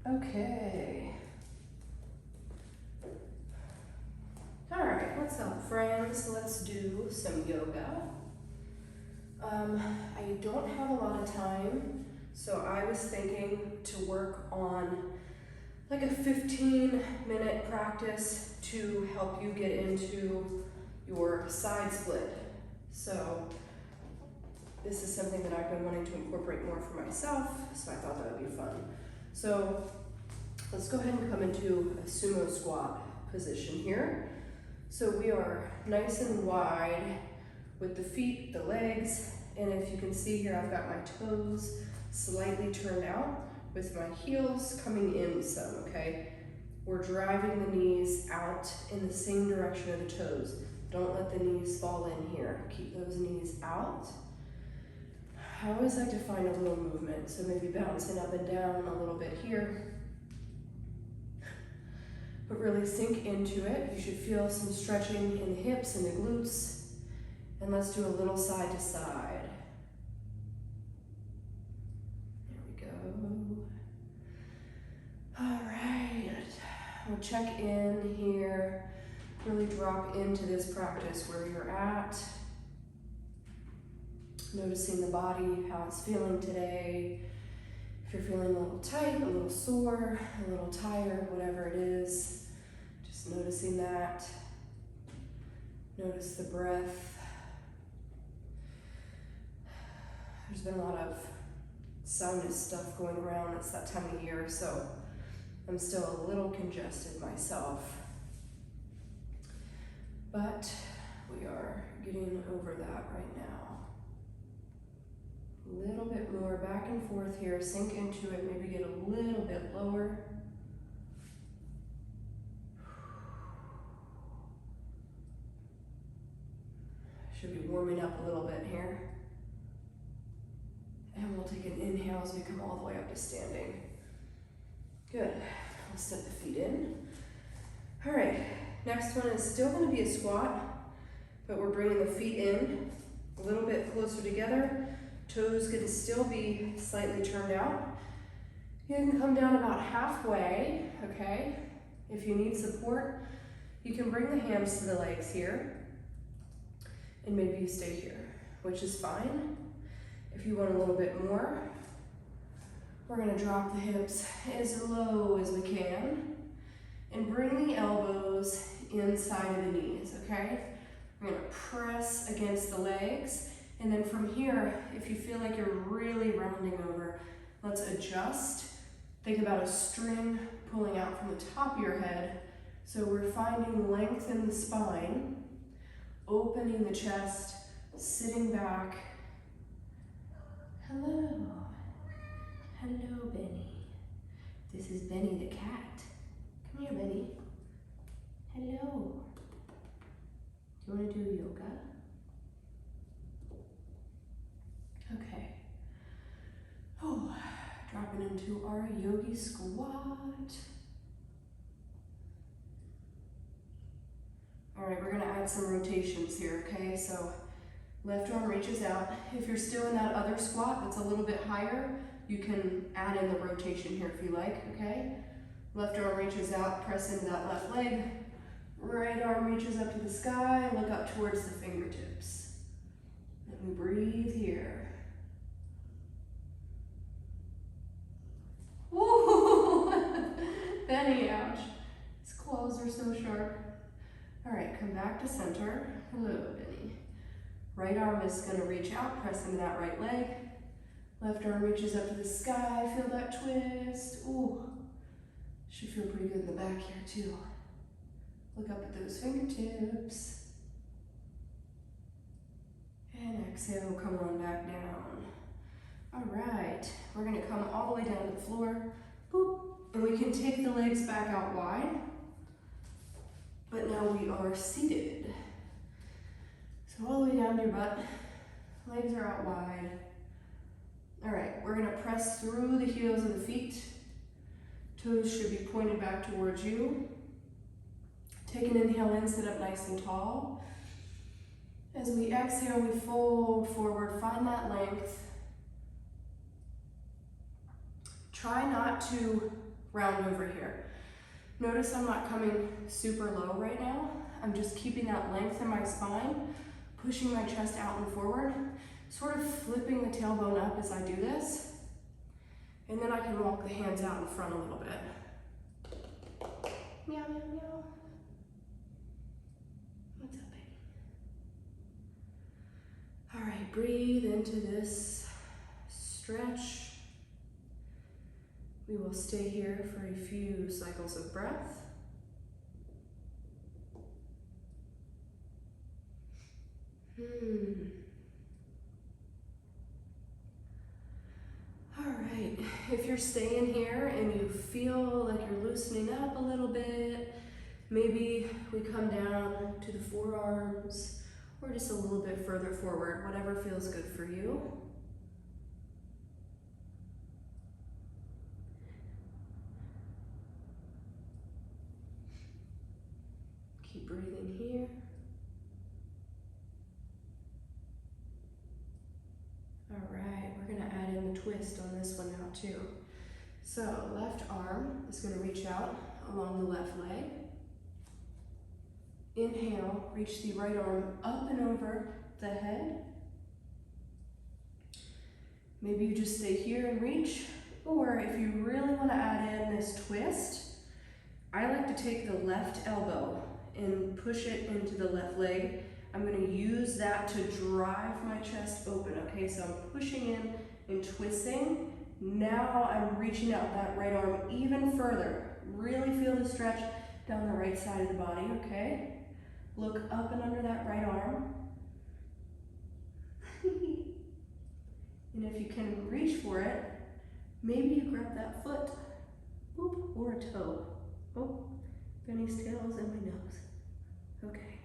Okay. All right, what's up, friends? Let's do some yoga. I don't have a lot of time, so I was thinking to work on like a 15-minute practice to help you get into your side split. So this is something that I've been wanting to incorporate more for myself, so I thought that would be fun. So let's go ahead and come into a sumo squat position here. So we are nice and wide with the feet, the legs, and if you can see here, I've got my toes slightly turned out with my heels coming in some, okay? We're driving the knees out in the same direction of the toes. Don't let the knees fall in here. Keep those knees out. I always like to find a little movement, so maybe bouncing up and down a little bit here. But really sink into it. You should feel some stretching in the hips and the glutes. And let's do a little side to side. There we go. All right, we'll check in here. Really drop into this practice where you're at. Noticing the body, how it's feeling today. If you're feeling a little tight, a little sore, a little tired, whatever it is, just noticing that. Notice the breath. There's been a lot of sinus stuff going around. It's that time of year, so I'm still a little congested myself. But we are getting over that right now. A little bit more back and forth here. Sink into it, maybe get a little bit lower. Should be warming up a little bit here. And we'll take an inhale as we come all the way up to standing. Good. We'll step the feet in. All right, next one is still going to be a squat, but we're bringing the feet in a little bit closer together. Toes can still be slightly turned out. You can come down about halfway, okay? If you need support, you can bring the hands to the legs here, and maybe you stay here, which is fine. If you want a little bit more, we're gonna drop the hips as low as we can and bring the elbows inside of the knees, okay? We're gonna press against the legs, and then from here, if you feel like you're really rounding over, let's adjust. Think about a string pulling out from the top of your head. So we're finding length in the spine, opening the chest, sitting back. Hello. Hello, Benny. This is Benny the cat. Come here, Benny. Hello. Do you want to do yoga? Okay. Oh, dropping into our Yogi squat. All right, we're gonna add some rotations here, okay? So left arm reaches out. If you're still in that other squat that's a little bit higher, you can add in the rotation here if you like, okay? Left arm reaches out, press into that left leg. Right arm reaches up to the sky, look up towards the fingertips. Let me breathe here. Woo! Benny, ouch. His claws are so sharp. All right, come back to center. Hello, Benny. Right arm is gonna reach out, press into that right leg. Left arm reaches up to the sky, feel that twist. Ooh, should feel pretty good in the back here too. Look up at those fingertips. And exhale, come on back down. All right, we're gonna come all the way down to the floor. Boop. And we can take the legs back out wide. But now we are seated. So all the way down to your butt. Legs are out wide. All right, we're gonna press through the heels of the feet. Toes should be pointed back towards you. Take an inhale in, sit up nice and tall. As we exhale, we fold forward, find that length. Try not to round over here. Notice I'm not coming super low right now. I'm just keeping that length in my spine, pushing my chest out and forward, sort of flipping the tailbone up as I do this. And then I can walk the hands out in front a little bit. Meow, meow, meow. What's up, baby? All right, breathe into this stretch. We will stay here for a few cycles of breath. All right, if you're staying here and you feel like you're loosening up a little bit, maybe we come down to the forearms or just a little bit further forward, whatever feels good for you. Keep breathing here. All right, we're gonna add in the twist on this one now too. So left arm is gonna reach out along the left leg. Inhale, reach the right arm up and over the head. Maybe you just stay here and reach, or if you really wanna add in this twist, I like to take the left elbow and push it into the left leg. I'm gonna use that to drive my chest open, okay? So I'm pushing in and twisting. Now I'm reaching out that right arm even further. Really feel the stretch down the right side of the body, okay? Look up and under that right arm. And if you can reach for it, maybe you grab that foot, boop, or a toe. Oh, Benny's tail is in my nose. Okay.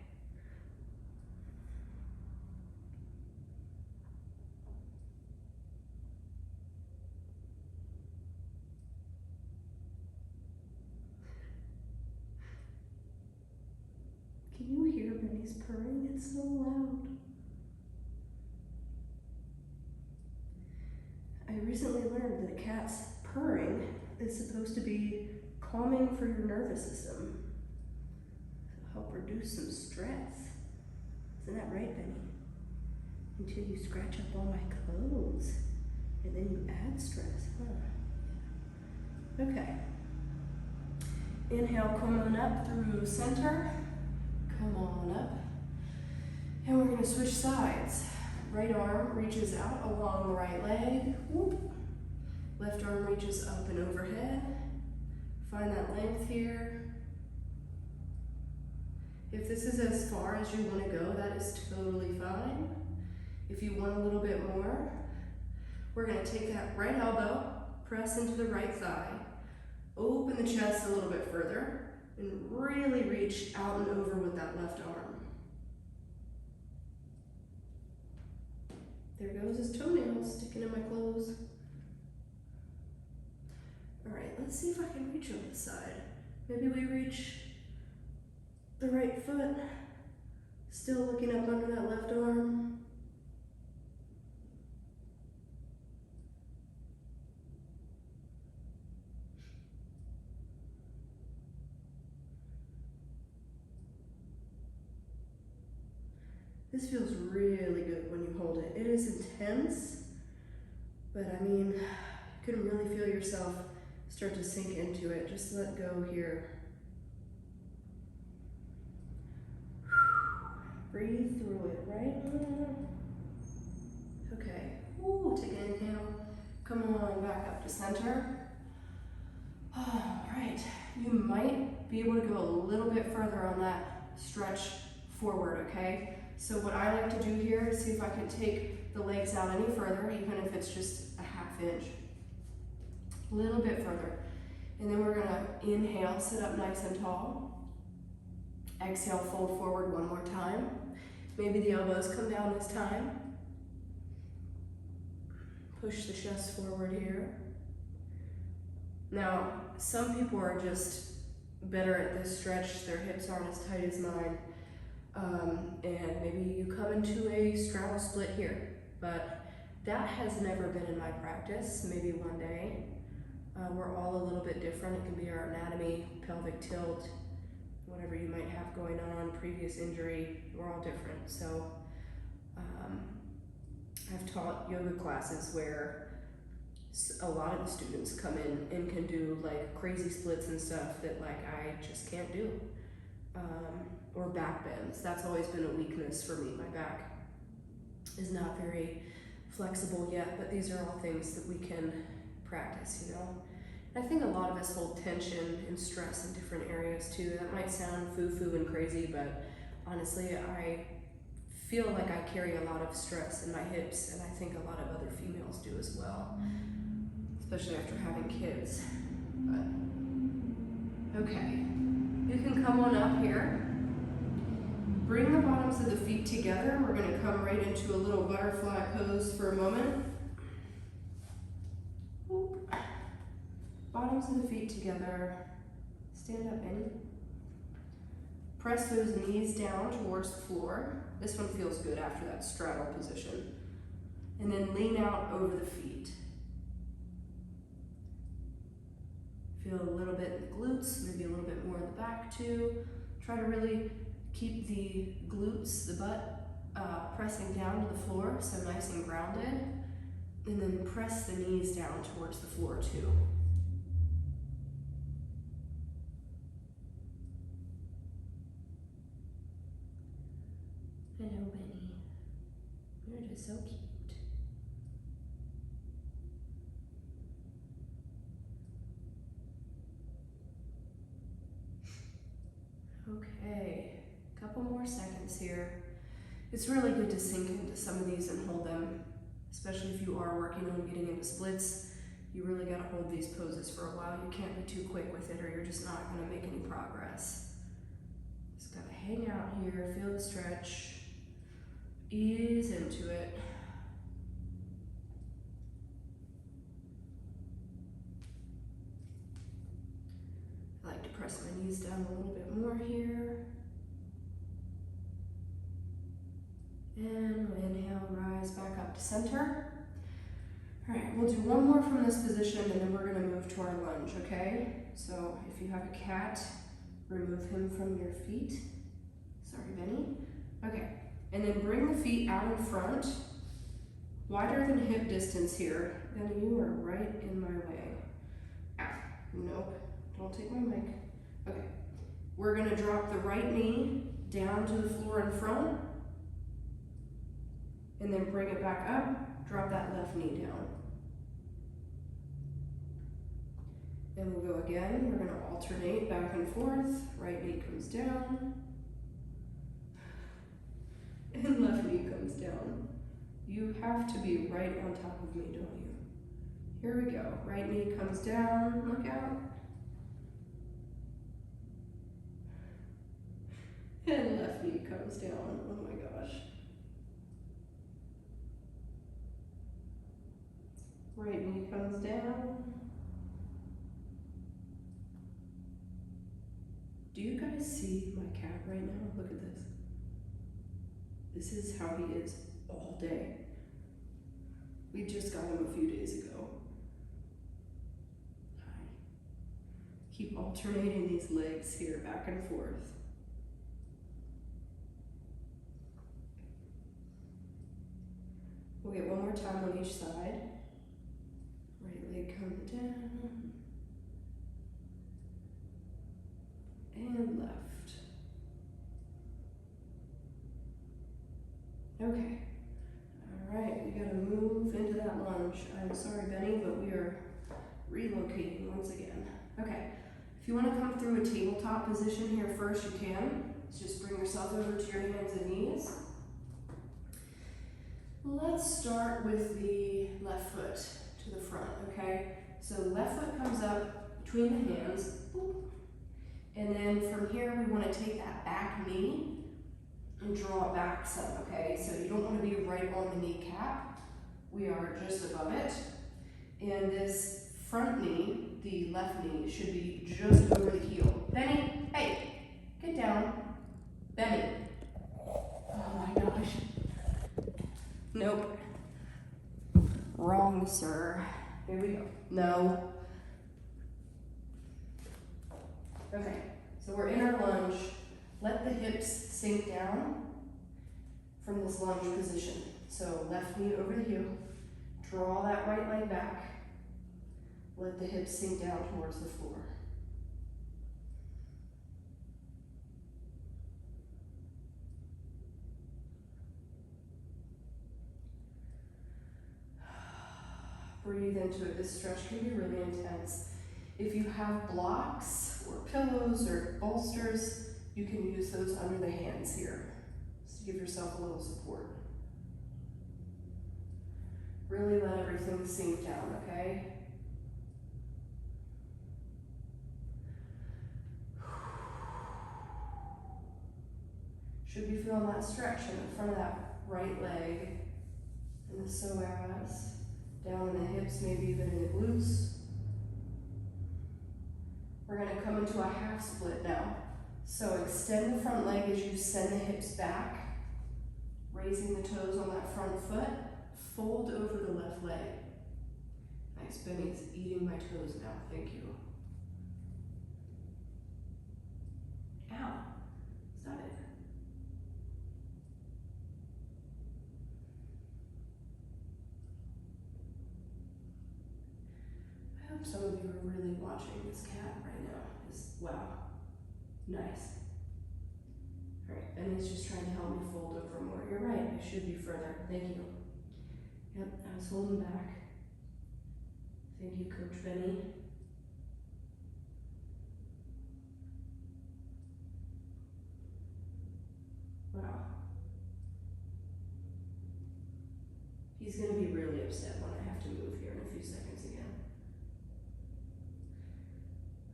Can you hear Benny's purring? It's so loud. I recently learned that a cat's purring is supposed to be calming for your nervous system. Help reduce some stress. Isn't that right, Benny? Until you scratch up all my clothes, and then you add stress, huh? Okay. Inhale, come on up through center. Come on up. And we're gonna switch sides. Right arm reaches out along the right leg. Whoop. Left arm reaches up and overhead. Find that length here. If this is as far as you want to go, that is totally fine. If you want a little bit more, we're going to take that right elbow, press into the right thigh, open the chest a little bit further, and really reach out and over with that left arm. There goes his toenails sticking in my clothes. All right, let's see if I can reach on this side. Maybe we reach the right foot, still looking up under that left arm. This feels really good when you hold it. It is intense, but I mean, you can really feel yourself start to sink into it. Just let go here. Breathe through it, right? Okay. Ooh, take an inhale. Come on back up to center. All right. You might be able to go a little bit further on that stretch forward, okay? So what I like to do here is see if I can take the legs out any further, even if it's just a ½ inch. A little bit further. And then we're gonna inhale, sit up nice and tall. Exhale, fold forward one more time. Maybe the elbows come down this time. Push the chest forward here. Now, some people are just better at this stretch. Their hips aren't as tight as mine. And maybe you come into a straddle split here, but that has never been in my practice. Maybe one day. We're all a little bit different. It can be our anatomy, pelvic tilt, whatever you might have going on, previous injury, we're all different. So I've taught yoga classes where a lot of the students come in and can do like crazy splits and stuff that like I just can't do. Or back bends. That's always been a weakness for me. My back is not very flexible yet, but these are all things that we can practice, you know. And I think a lot of us hold tension and stress in different areas too. That might sound foo-foo and crazy, but honestly, I feel like I carry a lot of stress in my hips, and I think a lot of other females do as well, especially after having kids. But okay, you can come on up here. Bring the bottoms of the feet together. We're going to come right into a little butterfly pose for a moment. Oop. Bottoms of the feet together. Stand up, Benny. Press those knees down towards the floor. This one feels good after that straddle position. And then lean out over the feet. Feel a little bit in the glutes, maybe a little bit more in the back too. Try to really keep the glutes, the butt, pressing down to the floor, so nice and grounded. And then press the knees down towards the floor too. Hello, Benny. You're just so cute. Okay, a couple more seconds here. It's really good to sink into some of these and hold them, especially if you are working on getting into splits. You really got to hold these poses for a while. You can't be too quick with it or you're just not going to make any progress. Just got to hang out here, feel the stretch, ease into it. I like to press my knees down a little bit more here. And we'll inhale, rise back up to center. All right, we'll do one more from this position and then we're gonna move to our lunge, okay? So if you have a cat, remove him from your feet. Sorry, Benny. Okay, and then bring the feet out in front, wider than hip distance here. Benny, you are right in my way. Ow, nope, don't take my mic. Okay, we're gonna drop the right knee down to the floor in front, and then bring it back up, drop that left knee down. And we'll go again, we're gonna alternate back and forth, right knee comes down, and left knee comes down. You have to be right on top of me, don't you? Here we go, right knee comes down, look out. And left knee comes down, oh my gosh. Right knee comes down. Do you guys see my cat right now? Look at this. This is how he is all day. We just got him a few days ago. Hi. Keep alternating these legs here, back and forth. We'll get one more time on each side. Right leg comes down. And left. Okay. All right, we gotta move into that lunge. I'm sorry, Benny, but we are relocating once again. Okay, if you wanna come through a tabletop position here first, you can. Just bring yourself over to your hands and knees. Let's start with the left foot to the front, okay? So left foot comes up between the hands, and then from here we want to take that back knee and draw it back some, okay? So you don't want to be right on the kneecap. We are just above it. And this front knee, the left knee, should be just over the heel. Benny, hey, get down. Benny. Oh my gosh. Nope. Wrong, sir. Here we go. No. Okay, so we're in our lunge. Let the hips sink down from this lunge position. So left knee over the heel, draw that right leg back. Let the hips sink down towards the floor. Breathe into it. This stretch can be really intense. If you have blocks or pillows or bolsters, you can use those under the hands here, just to give yourself a little support. Really let everything sink down, okay? Should be feeling that stretch in the front of that right leg, in the psoas, down in the hips, maybe even in the glutes. We're going to come into a half split now. So extend the front leg as you send the hips back, raising the toes on that front foot. Fold over the left leg. Nice, Benny's eating my toes now, thank you. Ow, is that it? I hope some of you are really watching this cat right now. Wow, nice. All right, Benny's just trying to help me fold over more. You're right, I should be further, thank you. Yep, I was holding back. Thank you, Coach Benny. Wow. He's gonna be really upset when I have to move here in a few seconds again.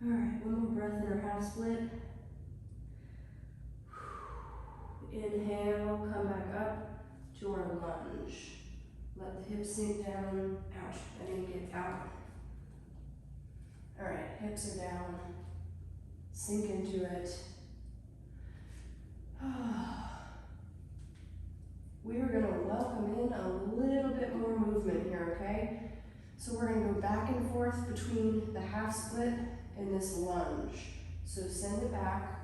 All right, one more breath in our half split. Inhale, come back up to our lunge. Let the hips sink down. Ouch, I need to get out. All right, hips are down. Sink into it. We are going to welcome in a little bit more movement here, okay? So we're going to go back and forth between the half split and this lunge. So send it back,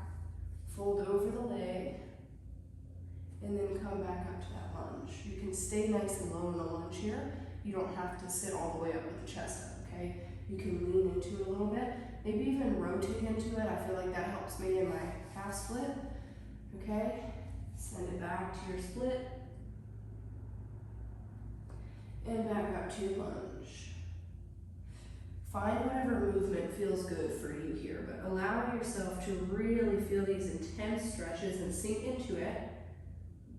fold over the leg, and then come back up to that lunge. You can stay nice and low in the lunge here. You don't have to sit all the way up with the chest up, okay? You can lean into it a little bit. Maybe even rotate into it. I feel like that helps me in my half split, okay? Send it back to your split. And back up to your lunge. Find whatever movement feels good for you here, but allow yourself to really feel these intense stretches and sink into it.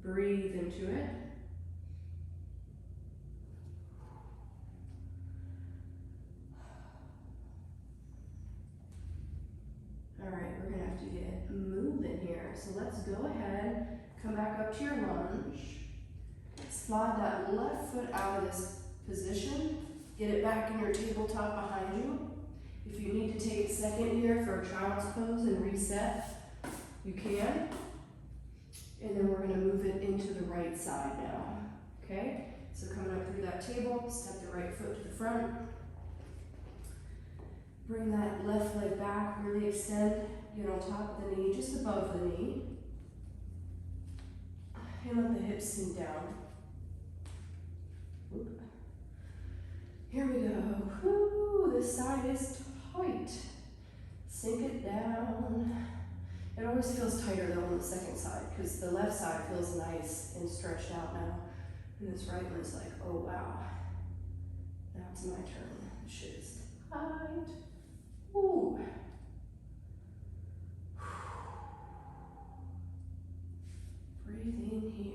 Breathe into it. All right, we're gonna have to get moving here. So let's go ahead, come back up to your lunge. Slide that left foot out of this position. Get it back in your tabletop behind you. If you need to take a second here for a child's pose and reset, you can. And then we're going to move it into the right side now. Okay? So coming up through that table, step the right foot to the front. Bring that left leg back, really extend, get on top of the knee, just above the knee. And let the hips sink down. Oop. Here we go. Whoo, this side is tight. Sink it down. It always feels tighter though on the second side because the left side feels nice and stretched out now. And this right one's like, oh wow, now it's my turn. This shit is tight. Ooh. Breathe in here.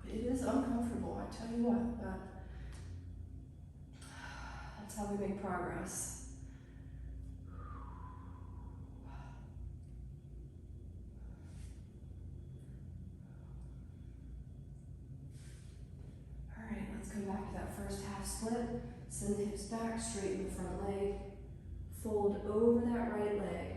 It is uncomfortable, I tell you what, but that's how we make progress. All right, let's come back to that first half split. Send the hips back, straighten the front leg. Fold over that right leg.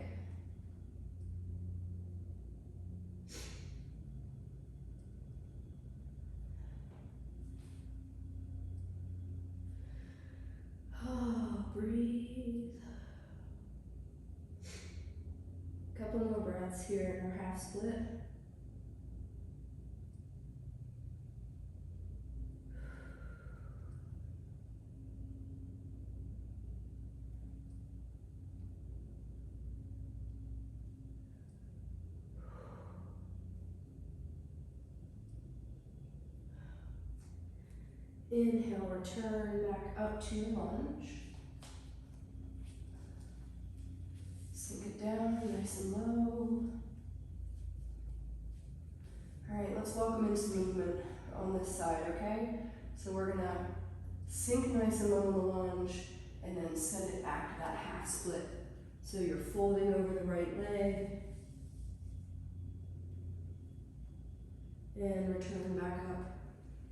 breaths here in our half split. Inhale, return back up to your lunge. Sink it down, nice and low. All right, let's welcome in some movement on this side, okay? So we're gonna sink nice and low in the lunge and then send it back to that half split. So you're folding over the right leg and return back up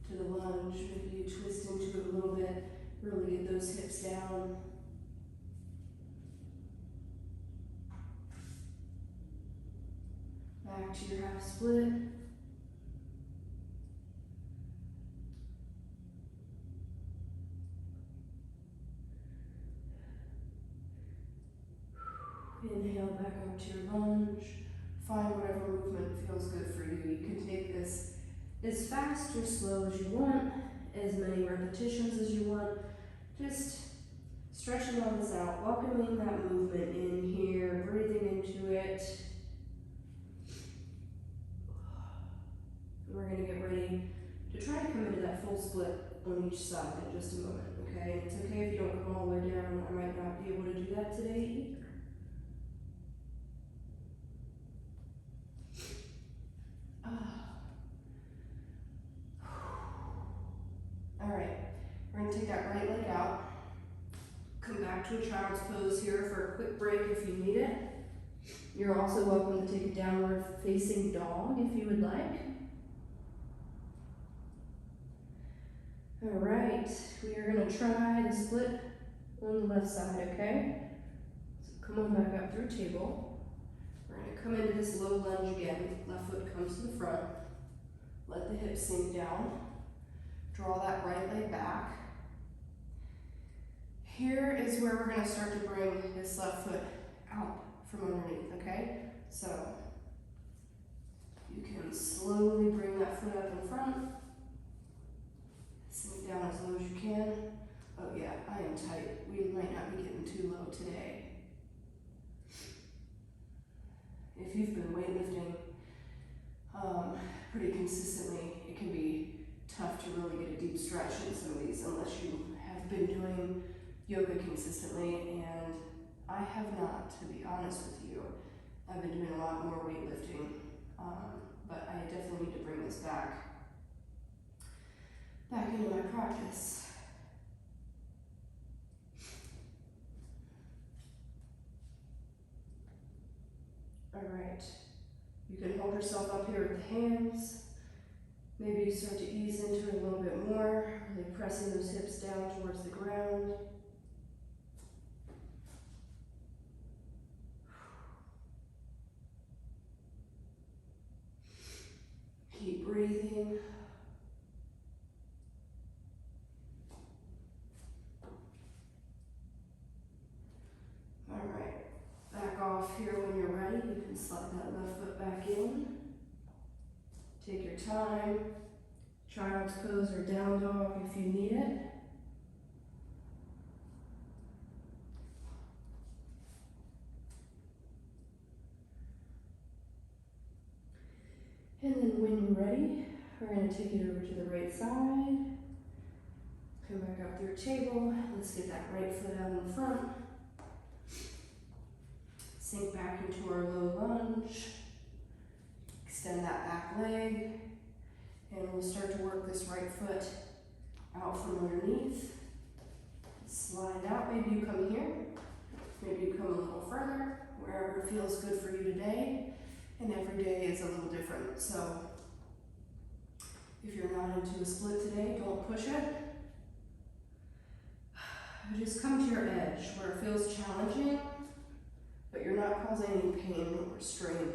to the lunge. Maybe you twist into it a little bit, really get those hips down. Back to your half split. Inhale back up to your lunge. Find whatever movement feels good for you. You can take this as fast or slow as you want, as many repetitions as you want. Just stretching all this out, welcoming that movement in here, breathing into it. We're going to get ready to try to come into that full split on each side in just a moment, okay? And it's okay if you don't come all the way down. I might not be able to do that today either. All right, we're going to take that right leg out. Come back to a child's pose here for a quick break if you need it. You're also welcome to take a downward facing dog if you would like. All right, we are going to try the split on the left side, okay? So come on back up through table. We're going to come into this low lunge again. Left foot comes to the front. Let the hips sink down. Draw that right leg back. Here is where we're going to start to bring this left foot out from underneath, okay? So you can slowly bring that foot up in front. Sink down as low as you can. Oh yeah, I am tight. We might not be getting too low today. If you've been weightlifting pretty consistently, it can be tough to really get a deep stretch in some of these unless you have been doing yoga consistently, and I have not, to be honest with you. I've been doing a lot more weightlifting, but I definitely need to bring this back into my practice. All right, you can hold yourself up here with the hands. Maybe you start to ease into it a little bit more, really pressing those hips down towards the ground. Keep breathing. All right, back off here when you're ready. You can slide that left foot back in. Take your time. Child's pose or down dog if you need it. And then when you're ready, we're going to take it over to the right side. Come back up through table. Let's get that right foot out in front. Sink back into our low lunge. Extend that back leg. And we'll start to work this right foot out from underneath. Slide out. Maybe you come here. Maybe you come a little further, wherever feels good for you today. And every day is a little different. So if you're not into a split today, don't push it. Just come to your edge where it feels challenging, but you're not causing any pain or strain.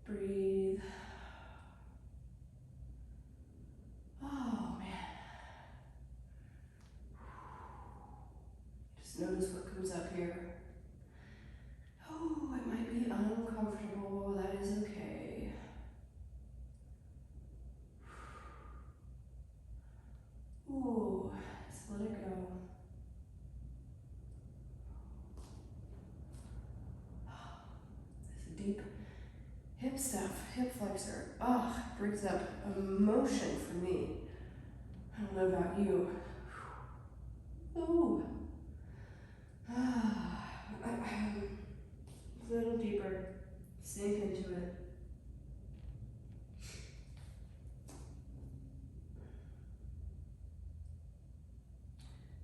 Breathe. Oh man. deep. Hip stuff, hip flexor. Oh, brings up emotion for me. I don't know about you. Ooh. A little deeper. Sink into it.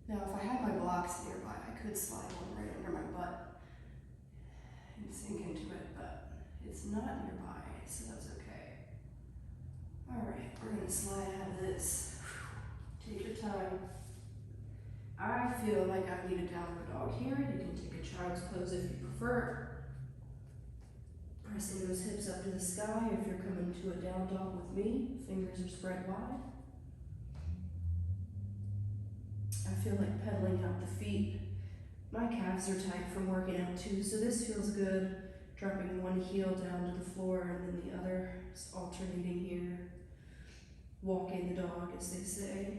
Now, if I had my blocks nearby, I could slide one right under my butt and sink into it, but it's not nearby, so that's okay. All right, we're gonna slide out of this. Take your time. I feel like I need a downward dog here. You can take a child's pose if you prefer. Pressing those hips up to the sky if you're coming to a down dog with me. Fingers are spread wide. I feel like pedaling out the feet. My calves are tight from working out too, so this feels good. Dropping one heel down to the floor and then the other, just alternating here. Walking the dog, as they say.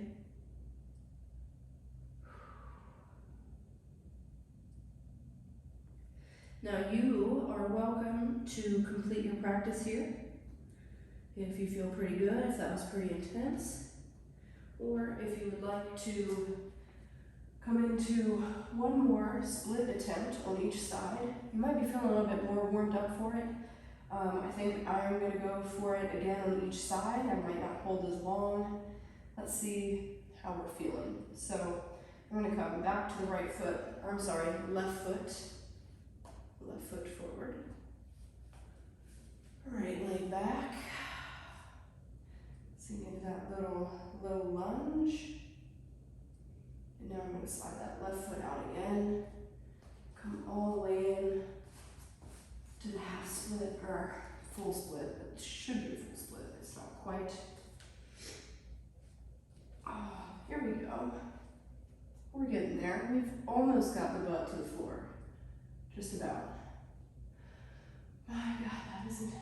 Now you are welcome to complete your practice here if you feel pretty good, if that was pretty intense, or if you would like to come into one more split attempt on each side. You might be feeling a little bit more warmed up for it. I think I'm going to go for it again on each side. I might not hold as long. Let's see how we're feeling. So I'm going to come back to the right foot, left foot forward. All right, lay back. Sink into that little low lunge. And now I'm going to slide that left foot out again. Come all the way in to the half split, or full split. It should be a full split. It's not quite. Here we go. We're getting there. We've almost got the butt to the floor. Just about. My God, that is intense.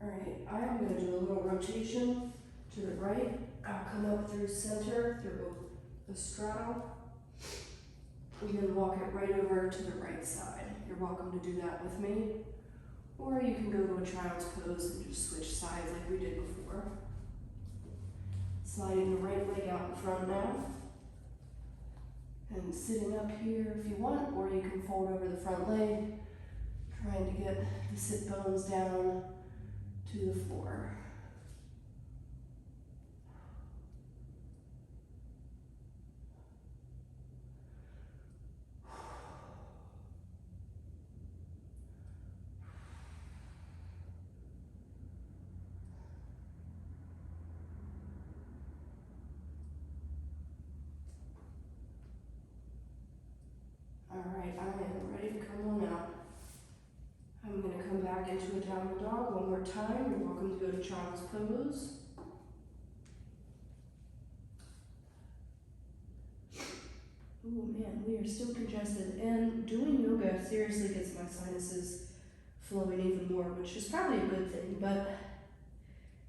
All right, I'm going to do a little rotation to the right. I'll come up through center, through the straddle, and then walk it right over to the right side. You're welcome to do that with me, or you can go to a child's pose and just switch sides like we did before. Sliding the right leg out in front now, and sitting up here if you want, or you can fold over the front leg, trying to get the sit bones down to the floor. All right, I am ready to come on out. I'm going to come back into a downward dog one more time. You're welcome to go to child's pose. Oh man, we are still congested, and doing yoga seriously gets my sinuses flowing even more, which is probably a good thing, but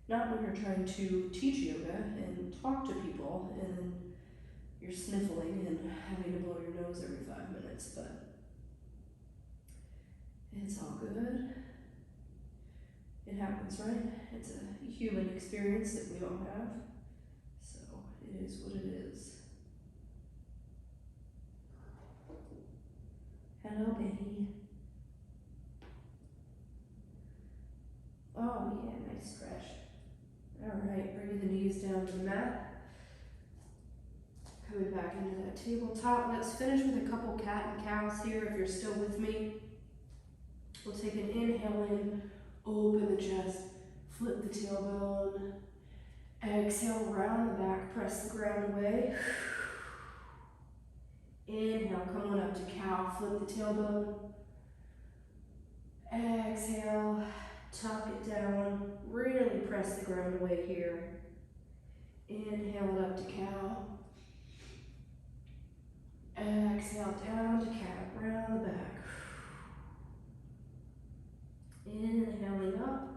not when you're trying to teach yoga and talk to people and you're sniffling and having to blow your nose every 5 minutes, but it's all good. It happens, right? It's a human experience that we all have, so it is what it is. Hello, Betty. Oh yeah, nice stretch. All right, bringing the knees down to the mat. Coming back into that tabletop. Let's finish with a couple cat and cows here if you're still with me. We'll take an inhale in, open the chest, flip the tailbone. Exhale, round the back, press the ground away. Inhale, come on up to cow, flip the tailbone. Exhale, tuck it down, really press the ground away here. Inhale it up to cow. Exhale down to cat, round the back. Inhaling up.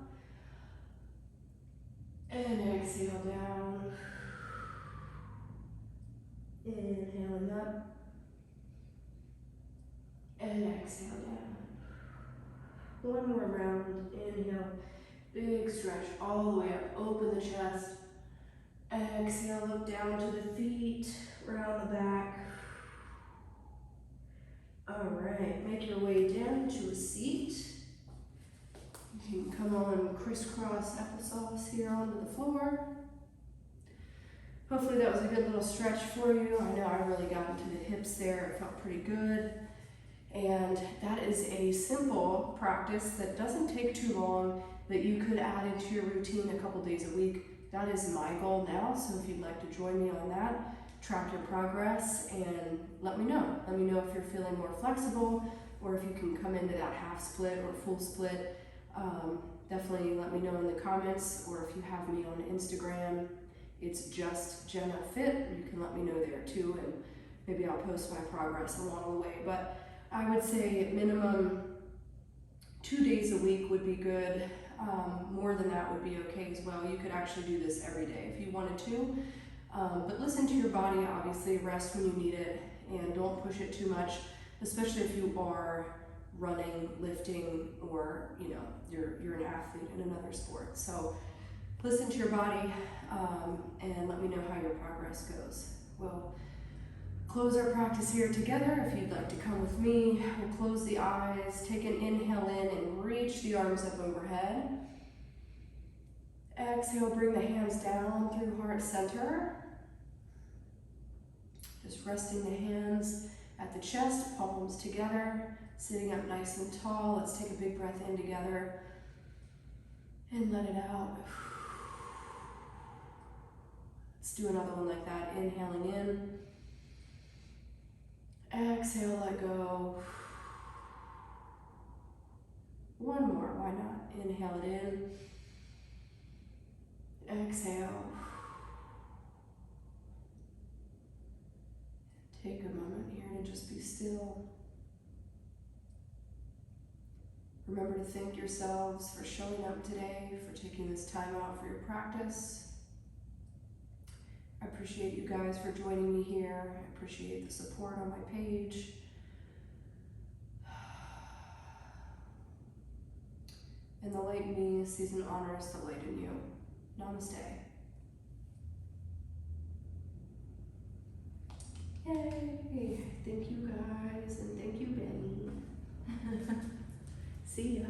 And exhale down. Inhaling up. And exhale down. One more round. Inhale. Big stretch all the way up. Open the chest. Exhale, look down to the feet, round the back. All right, make your way down to a seat. You can come on crisscross applesauce here onto the floor. Hopefully that was a good little stretch for you. I know I really got into the hips there. It felt pretty good. And that is a simple practice that doesn't take too long, that you could add into your routine a couple days a week. That is my goal now, so if you'd like to join me on that, track your progress and let me know. Let me know if you're feeling more flexible or if you can come into that half split or full split. Definitely let me know in the comments, or if you have me on Instagram, it's just Jenna Fit. You can let me know there too, and maybe I'll post my progress along the way. But I would say minimum 2 days a week would be good. More than that would be okay as well. You could actually do this every day if you wanted to. But listen to your body, obviously. Rest when you need it, and don't push it too much, especially if you are running, lifting, or you're an athlete in another sport. So listen to your body, and let me know how your progress goes. We'll close our practice here together. If you'd like to come with me, we'll close the eyes, take an inhale in and reach the arms up overhead. Exhale, bring the hands down through heart center. Just resting the hands at the chest, palms together, sitting up nice and tall. Let's take a big breath in together and let it out. Let's do another one like that. Inhaling in. Exhale, let go. One more, why not? Inhale it in. Exhale. Take a moment here to just be still. Remember to thank yourselves for showing up today, for taking this time out for your practice. I appreciate you guys for joining me here. I appreciate the support on my page. And the light in me sees and honors the light in you. Namaste. Yay! Thank you guys, and thank you, Benny. See ya.